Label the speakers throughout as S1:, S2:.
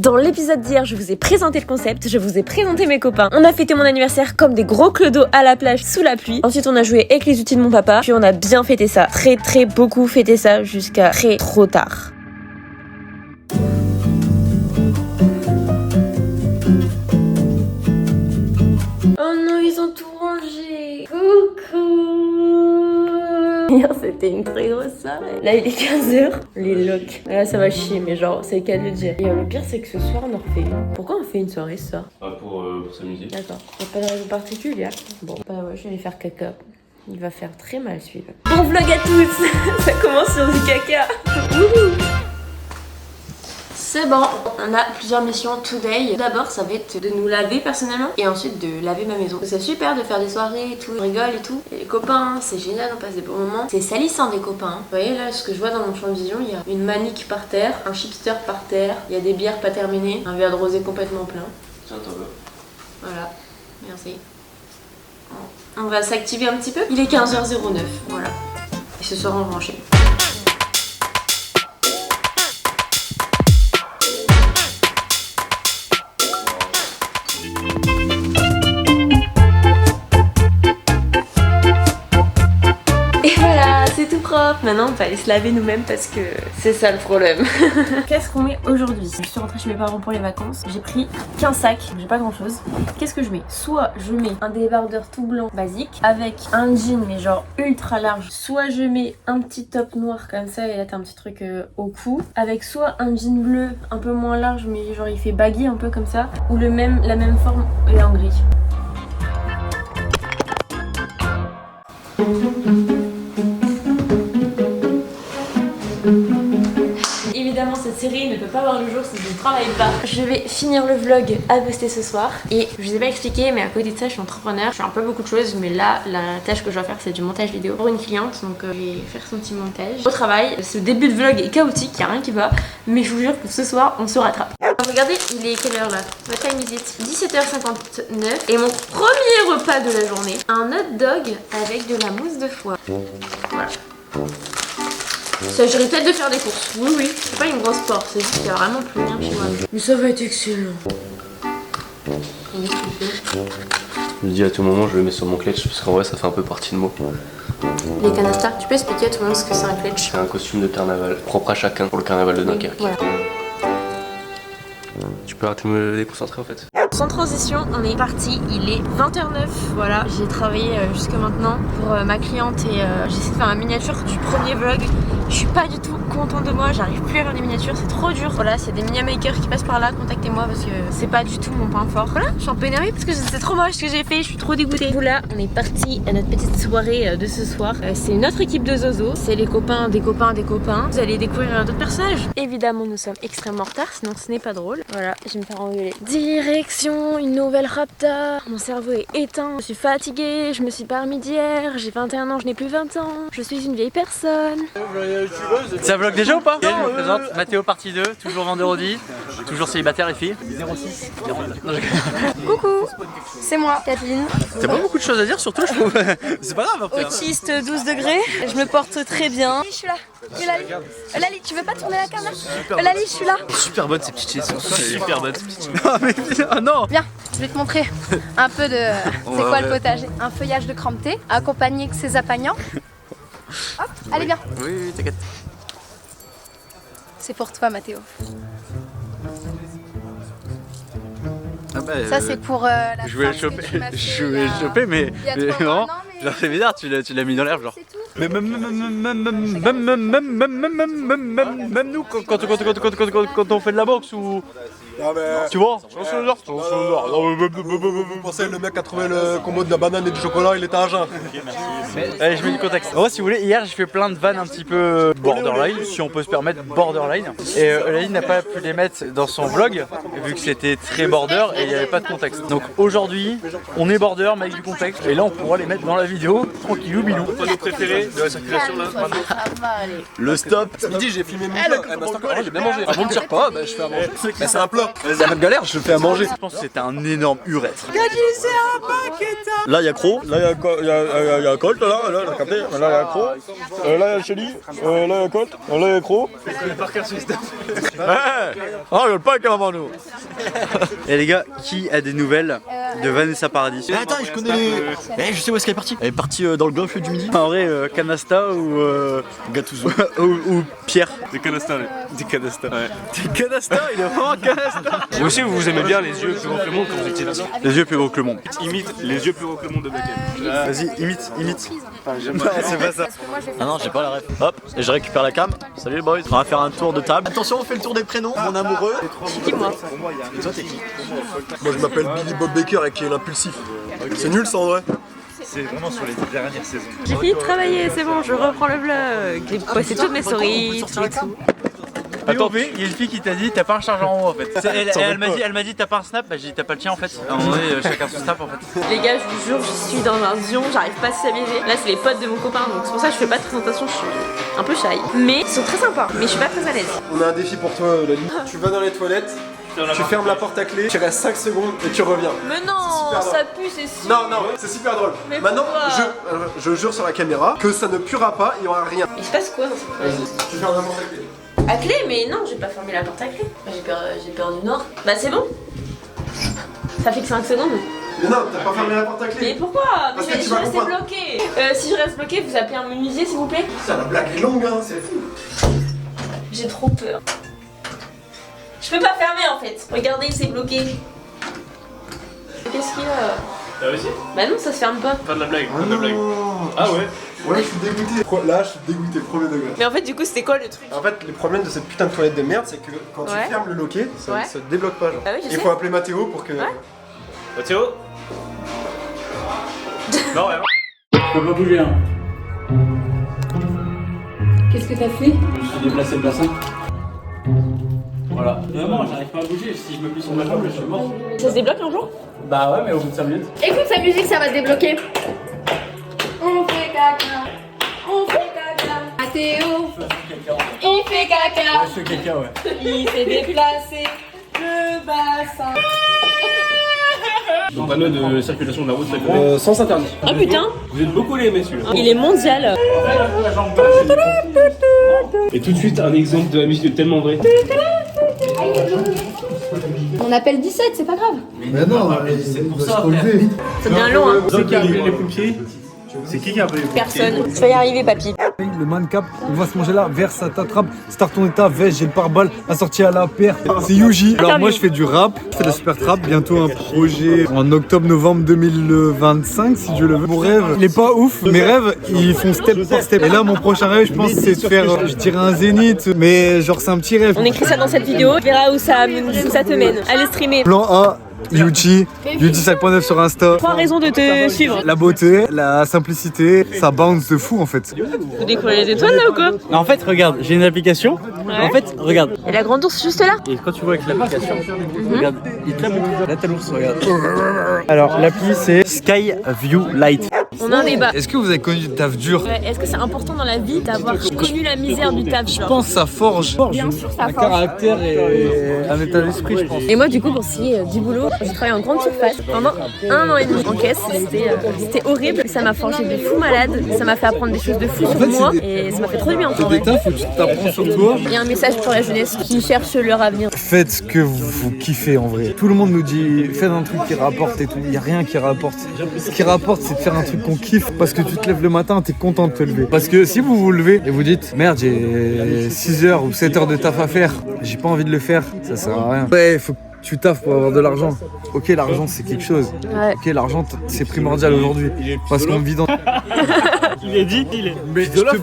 S1: Dans l'épisode d'hier, je vous ai présenté le concept, je vous ai présenté mes copains. On a fêté mon anniversaire comme des gros clodos à la plage sous la pluie. Ensuite, on a joué avec les outils de mon papa. Puis on a bien fêté ça. Très beaucoup fêté ça jusqu'à trop tard. Oh non, ils ont tout rangé. Coucou. Hier, c'était une très grosse soirée. Là, il est 15h. Les locks. Là, ça va chier, mais genre, c'est le cas de le dire. Et le pire, c'est que ce soir, on en refait une. Pourquoi on fait une soirée ce soir?
S2: Pour s'amuser.
S1: D'accord. Y'a pas de raison particulière. Bon, bah ouais, je vais aller faire caca. Il va faire très mal celui-là. Bon vlog à tous. Ça commence sur du caca. C'est bon, on a plusieurs missions today. D'abord, ça va être de nous laver personnellement et ensuite de laver ma maison. C'est super de faire des soirées et tout, on rigole et tout. Et les copains, c'est génial, on passe des bons moments. C'est salissant des copains. Vous voyez là, ce que je vois dans mon champ de vision, il y a une manique par terre, un chipster par terre, il y a des bières pas terminées, un verre de rosé complètement plein.
S2: Tiens, t'en veux.
S1: Voilà, merci. On va s'activer un petit peu. Il est 15h09, voilà. Et ce soir, on va enchaîner. Maintenant on va aller se laver nous-mêmes parce que c'est ça le problème. Qu'est-ce qu'on met aujourd'hui? Je suis rentrée chez mes parents pour les vacances. J'ai pris qu'un sac, j'ai pas grand chose. Qu'est-ce que je mets? Soit je mets un débardeur tout blanc basique avec un jean mais genre ultra large. Soit je mets un petit top noir comme ça et là t'as un petit truc au cou. Avec soit un jean bleu un peu moins large mais genre il fait baggy un peu comme ça. Ou la même forme et en gris. Évidemment cette série ne peut pas voir le jour si je ne travaille pas. Je vais finir le vlog à poster ce soir. Et je vous ai pas expliqué mais à côté de ça je suis entrepreneur. Je fais un peu beaucoup de choses mais là la tâche que je dois faire c'est du montage vidéo pour une cliente. Donc je vais faire son petit montage. Au travail, ce début de vlog est chaotique, il n'y a rien qui va. Mais je vous jure que ce soir on se rattrape. Regardez, il est quelle heure là? What time is it? 17h59. Et mon premier repas de la journée, un hot dog avec de la mousse de foie. Voilà. Ça j'irai peut-être de faire des courses. Oui, c'est pas une grosse porte, c'est juste qu'il y a vraiment plus rien chez moi. Mais ça va être excellent.
S2: Je me dis à tout moment, je le mets sur mon clutch parce qu'en vrai, ça fait un peu partie de moi.
S1: Les canastas, tu peux expliquer à tout le monde ce que c'est un clutch?
S2: C'est un costume de carnaval, propre à chacun pour le carnaval de Dunkerque.
S1: Voilà.
S2: Tu peux arrêter de me déconcentrer en fait.
S1: Sans transition, on est parti, il est 20h09, voilà, j'ai travaillé jusque maintenant pour ma cliente et j'essaie de faire ma miniature du premier vlog. Je suis pas du tout contente de moi, j'arrive plus à faire des miniatures, c'est trop dur. Voilà, s'il y a des mini makers qui passent par là, contactez-moi parce que c'est pas du tout mon point fort. Voilà, je suis un peu énervée parce que c'est trop moche ce que j'ai fait, je suis trop dégoûtée. Là, on est parti à notre petite soirée de ce soir. C'est une autre équipe de Zozo, c'est les copains des copains des copains. Vous allez découvrir d'autres personnages. Évidemment, nous sommes extrêmement en retard, sinon ce n'est pas drôle. Voilà, je vais me faire engueuler. Direction une nouvelle Rapta. Mon cerveau est éteint, je suis fatiguée, je me suis pas remis d'hier, j'ai 21 ans, je n'ai plus 20 ans, je suis une vieille personne.
S3: Ça vlog déjà ou pas? Je me présente, Mathéo partie 2, toujours vendeur Audi, toujours célibataire les filles. 06
S4: Coucou, c'est moi, Kathleen.
S3: T'as pas beaucoup de choses à dire surtout je trouve. C'est pas grave après.
S4: Autiste 12 degrés, je me porte très bien. Je suis là. Lali, Lali, tu veux pas tourner la caméra? Lali, je suis là.
S3: Super bonne ces petites chips, super bonnes ces petites chips. Oh mais oh non.
S4: Viens, je vais te montrer un peu de... C'est quoi le potager? Un feuillage de crampté, accompagné de ses apagnants. Hop, allez viens.
S3: Oui, t'inquiète.
S4: C'est pour toi Mathéo.
S3: Ah bah,
S4: ça c'est pour la
S3: je voulais
S4: femme que tu m'as fait,
S3: je voulais le choper mais non, genre c'est bizarre, tu l'as mis dans l'air genre. Mais même nous quand on fait de la boxe ou
S5: non mais...
S3: tu vois,
S5: vous pensez le mec a trouvé le combo de la banane et du chocolat, il était à jeun.
S3: Allez, je mets du contexte. En vrai, si vous voulez, hier j'ai fait plein de vannes un petit peu borderline, si on peut se permettre borderline. Et Laline n'a pas pu les mettre dans son vlog, vu que c'était très border et il n'y avait pas de contexte. Donc aujourd'hui, on est border mais avec du contexte. Et là, on pourra les mettre dans la vidéo, tranquillou bilou.
S2: Nos préférés de la circulation là.
S5: Le stop. Ce midi j'ai filmé mon plat. J'ai bien mangé.
S3: Ah bon, ne tire pas,
S5: Je fais à manger. Mais c'est un plat. là. C'est la galère, je le fais à manger.
S3: Je pense que c'était un énorme urètre.
S5: Là, il y a Croc, là, il y a Colt, là, t'as capté. Là, il y a Croc, là, il y a Shelly, là, il y a Colt, là, il y a Croc. Ah, on pas avec la maman, nous.
S3: Et les gars, qui a des nouvelles de Vanessa Paradis?
S5: Attends, je connais les... je sais où est-ce qu'elle est partie. Elle est partie dans le golfe du Midi.
S3: En vrai, Canasta ou
S5: Gattuso.
S3: ou Pierre.
S2: Des canastas,
S3: Des Canasta. Ouais. Des Canasta, il est vraiment Canasta.
S2: Vous aussi, vous aimez bien les yeux plus gros que le monde quand vous étiez petit.
S3: Les yeux plus gros que le monde.
S2: Imite les yeux plus gros que le monde de Beckham.
S3: Vas-y, imite.
S2: J'aime pas.
S3: C'est pas ça.
S5: Ah non, j'ai pas la ref. Hop, et je récupère la cam. Salut les boys. On va faire un tour de table. Attention, on fait le tour des prénoms. Mon amoureux.
S1: C'est qui moi?
S5: Et toi, t'es qui? Moi, je m'appelle Billy Bob Baker et qui est l'impulsif. C'est nul ça en vrai.
S3: C'est vraiment sur les dernières saisons.
S1: J'ai fini de travailler, c'est bon, je reprends le vlog. J'ai posté toutes mes stories, tout et tout.
S3: Attends, il y a une fille qui t'a dit t'as pas un chargeur en haut en fait. Elle m'a dit t'as pas un snap, bah j'ai dit t'as pas le tien en fait. À un moment donné, chacun son snap en fait.
S1: Les gars, je vous jure, je suis dans un zion, j'arrive pas à stabiliser. Là, c'est les potes de mon copain, donc c'est pour ça que je fais pas de présentation, je suis un peu shy. Mais ils sont très sympas, mais je suis pas très à l'aise.
S5: On a un défi pour toi, Lali. Tu vas dans les toilettes, tu fermes la porte à clé, tu restes 5 secondes et tu reviens.
S1: Mais non,
S5: super
S1: ça pue, c'est sûr.
S5: Non, c'est super drôle.
S1: Mais
S5: maintenant,
S1: pourquoi
S5: je jure sur la caméra que ça ne puera pas, il y aura rien.
S1: Il se passe quoi dans cette
S5: Vas-y, tu fermes la porte à clé.
S1: À clé? Mais non, j'ai pas fermé la porte à clé. J'ai peur du noir. Bah c'est bon. Ça fait que 5 secondes.
S5: Mais non, t'as pas fermé la porte à clé.
S1: Mais pourquoi?
S5: Parce
S1: Mais
S5: que
S1: je
S5: tu
S1: vais
S5: vas
S1: rester
S5: comprendre.
S1: bloqué. Si je reste bloqué, vous appelez un menuisier s'il vous plaît?
S5: Ça, la blague est longue, hein, c'est fou.
S1: J'ai trop peur. Je peux pas fermer en fait. Regardez, c'est bloqué. Qu'est-ce qu'il y a?
S2: T'as réussi?
S1: Bah non, ça se ferme pas.
S2: Pas de la blague, pas de la blague. Ah ouais?
S5: Ouais, je suis dégoûté. Là, je suis dégoûté, premier degré.
S1: Mais en fait, du coup, c'était quoi le truc?
S5: En fait, le problème de cette putain de toilette de merde, c'est que quand
S1: Ouais.
S5: tu fermes le loquet, ça
S1: Ouais.
S5: se débloque pas. Genre.
S1: Ah oui, je
S5: Il
S1: sais.
S5: faut appeler Mathéo pour que.
S1: Ouais.
S2: Mathéo? Non, rien.
S6: Je peux pas bouger hein.
S4: Qu'est-ce que t'as fait?
S6: Je me suis déplacé le bassin. Voilà. Vraiment, j'arrive pas à bouger. Si je me plie sur ma jambe, je suis mort.
S1: Ça se débloque un jour?
S6: Bah ouais, mais au bout de 5 minutes.
S4: Écoute sa musique, ça va se débloquer. On fait caca. On fait caca. Mathéo. Il fait caca.
S6: Je fais caca, ouais.
S4: Il s'est déplacé. Le bassin.
S2: Son panneau de circulation de la route, ça connaît.
S5: Sens interdit.
S1: Oh putain,
S2: Vous êtes beaucoup les messieurs.
S1: il est mondial.
S2: Et tout de suite, un exemple de la musique tellement vraie.
S4: On appelle 17, c'est pas grave.
S5: Mais non, c'est pour ça.
S1: Ça devient long, hein.
S2: C'est qui a appelé les pompiers? C'est qui a appelé les pompiers?
S1: Personne. Tu vas y arriver, papy.
S7: Le man cap, il va se manger là, vers ça t'attrape, start ton état, veste, j'ai le pare-balles, assorti à la paire. C'est Yuji. Alors moi je fais du rap, je fais de la super trap, bientôt un projet en octobre-novembre 2025 si Dieu le veut. Mon rêve, il est pas ouf, mes rêves ils font step par step. Et là mon prochain rêve je pense c'est de faire, je dirais un zénith, mais genre c'est un petit rêve.
S1: On écrit ça dans cette vidéo, tu verras où ça te mène. Allez streamer.
S7: Plan A, Yuji, Yuji 5.9 sur Insta.
S1: 3 raisons de te suivre.
S7: La beauté, la simplicité, ça bounce de fou en fait.
S1: Vous découvrez les étoiles là ou quoi?
S3: En fait, regarde, j'ai une application. En fait, regarde.
S1: Et la grande ours juste là?
S3: Et quand tu vois avec l'application, regarde, il te l'a beaucoup. Là, t'as l'ours, regarde. Alors, l'appli c'est Sky View Light.
S1: On a un débat.
S7: Est-ce que vous avez connu du taf dur?
S1: Ouais, est-ce que c'est important dans la vie d'avoir connu la misère du taf?
S7: Je pense que ça forge
S1: Bien sûr, ça
S7: un caractère et un état d'esprit, je pense.
S1: Et moi, du coup, pour scier du boulot, j'ai travaillé en grande surface pendant 1 an et demi en caisse. C'était horrible. Ça m'a forgé de fou malade. Ça m'a fait apprendre des choses de fou sur moi. Et ça m'a fait trop du bien.
S7: C'est des tafs où tu t'apprends sur toi.
S1: Il y a un message pour la jeunesse qui cherche leur avenir.
S7: Faites ce que vous kiffez en vrai. Tout le monde nous dit faites un truc qui rapporte et tout. Il n'y a rien qui rapporte. Ce qui rapporte, c'est de faire un truc qu'on kiffe. Parce que tu te lèves le matin, t'es content de te lever. Parce que si vous vous levez et vous dites merde, j'ai 6 heures ou 7 heures de taf à faire, j'ai pas envie de le faire, ça sert à rien. Ouais, faut que tu taffes pour avoir de l'argent. Ok, l'argent c'est quelque chose.
S1: Ouais.
S7: Ok, l'argent c'est primordial aujourd'hui. Parce qu'on vit dans.
S2: Il est dit, il est.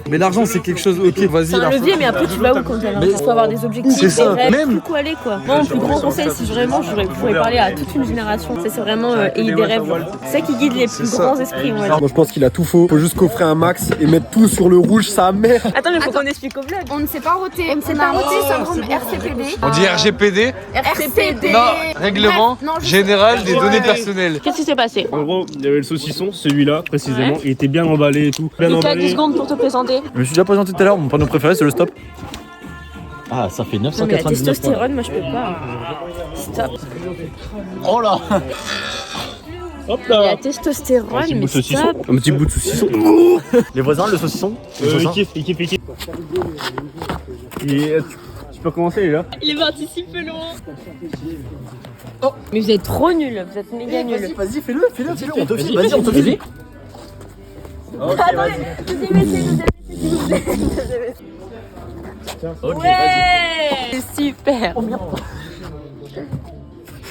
S7: Mais l'argent c'est quelque chose. Ok, vas-y.
S1: C'est un
S7: l'argent.
S1: levier, mais après tu vas où quand t'as l'argent? Il faut avoir des objectifs,
S7: C'est ça.
S1: des rêves,
S7: Même-
S1: tout quoi aller quoi. Moi, mon plus grand conseil, si vraiment je pourrais parler à toute une génération, c'est vraiment ayez des rêves. C'est ça qui guide les plus grands esprits, on va dire.
S5: Moi je pense qu'il a tout faux. Faut juste coffrer un max et mettre tout sur le rouge, sa mère.
S1: Attends, mais faut qu'on explique au vlog.
S4: On ne s'est pas roté. On ne s'est pas roté, syndrome RCPD.
S7: On dit RGPD.
S4: RCPD.
S7: Non, règlement
S4: Non, je sais.
S7: général des données personnelles.
S1: Qu'est-ce qui s'est passé?
S2: En gros, il y avait le saucisson, celui-là précisément.
S1: Ouais.
S2: Il était bien emballé et tout. Bien
S1: Donc tu as 10
S2: emballé.
S1: secondes pour te présenter.
S3: Je me suis déjà présenté tout à l'heure, mon panneau préféré c'est le stop.
S5: Ah, ça fait
S1: Non mais la
S5: 999 points.
S1: testostérone, moi je peux pas. Stop.
S5: Oh là. Hop
S1: La
S5: là.
S1: testostérone,
S5: petit bout
S1: mais
S5: de saucisson.
S1: stop.
S2: Un petit bout de saucisson.
S5: Les voisins, le saucisson.
S6: Il kiffe. Tu peux recommencer, il est là.
S1: Il est parti si peu loin. Oh, mais vous êtes trop nuls, vous êtes méga nuls.
S5: Vas-y, fais-le, on te filme, vas-y, on te filme.
S6: Ok, vas-y. Ok,
S1: Ouais, c'est super.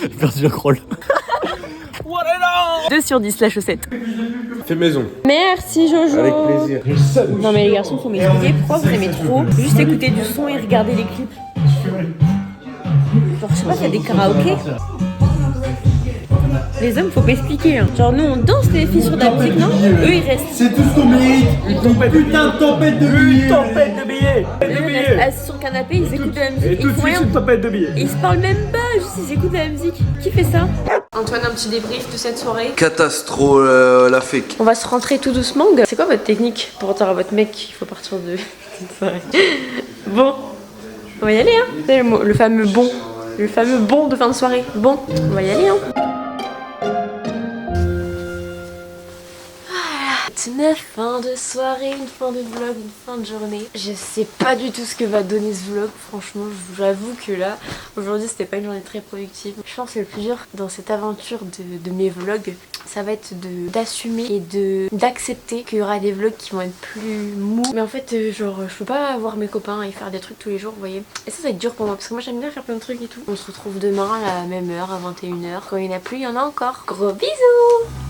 S5: J'ai perdu la crawl.
S1: 2 sur 10 la chaussette.
S2: Fais maison.
S1: Merci Jojo.
S2: Avec plaisir.
S1: Non mais les garçons, faut m'expliquer pourquoi vous aimez trop juste écouter du son et regarder les clips. Genre je sais pas, il y a des karaokés. Les hommes, faut pas expliquer. Hein. Genre nous on danse les filles sur de la musique, non? Eux ils restent.
S6: C'est tout ce qu'on mérite. Putain de tempête de billets. Tempête de billets.
S1: Eux ils restent assis sur le canapé, ils écoutent de la musique.
S6: Et tout de
S1: ils font
S6: suite,
S1: rien.
S6: c'est une tempête de billets.
S1: Et ils se parlent même pas, juste ils écoutent de la musique. Qui fait ça? Antoine, un petit débrief de cette soirée.
S2: Catastro la fake.
S1: On va se rentrer tout doucement. C'est quoi votre technique pour dire à votre mec qu'il faut partir de cette soirée? Bon, on va y aller, hein. C'est le fameux bon. Le fameux bon de fin de soirée. Bon, on va y aller, hein. Une fin de soirée, une fin de vlog, une fin de journée. Je sais pas du tout ce que va donner ce vlog, franchement, j'avoue que là, aujourd'hui c'était pas une journée très productive. Je pense que le plus dur dans cette aventure de mes vlogs, ça va être d'assumer et d'accepter qu'il y aura des vlogs qui vont être plus mous. Mais en fait, genre, je peux pas voir mes copains et faire des trucs tous les jours, vous voyez. Et ça va être dur pour moi, parce que moi j'aime bien faire plein de trucs et tout. On se retrouve demain à la même heure, à 21h. Quand il n'y en a plus, il y en a encore. Gros bisous!